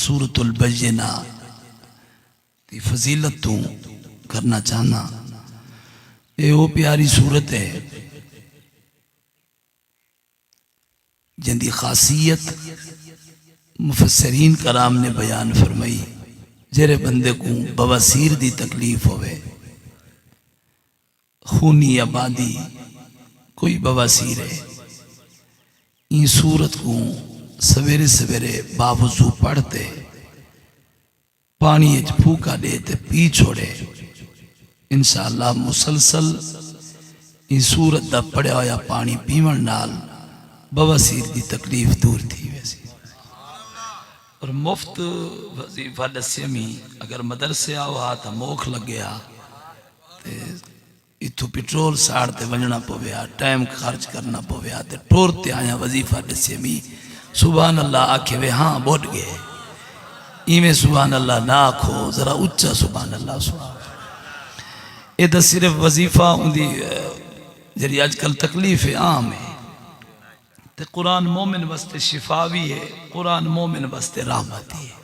سورۃ البینہ دی فضیلت تو کرنا چاہنا. یہ وہ پیاری سورت ہے جن دی خاصیت مفسرین کرام نے بیان فرمائی. جرے بندے کو بواسیر دی تکلیف ہوئے، خونی آبادی کوئی بواسیر ہے، این سورت کو سویرے سویرے باوضو پڑھتے پانی اچ پھوکا دیتے پی چھوڑے، انشاءاللہ مسلسل این سورت دا پڑھا ہویا پانی پیون نال بواسیر دی تکلیف دور تھی. ویسی اور مفت وظیفہ دسیمی اگر مدرسے آؤ ہاتھ موکھ لگیا تے اتھو پٹرول ساڑتے ونجنا پویا، ٹائم خرچ کرنا پویا تے ٹورتے آیا وظیفہ دسیمی. سبحان اللہ آکھے وے ہاں بوٹ گئے، ایمیں سبحان اللہ نہ آکھو، ذرا اچھا سبحان اللہ سبحان. یہ تو صرف وظیفہ ہوندی جری آج کل تکلیف عام ہے. قرآن مومن واسطے شفاوی ہے، قرآن مومن واسطے رحمتی ہے.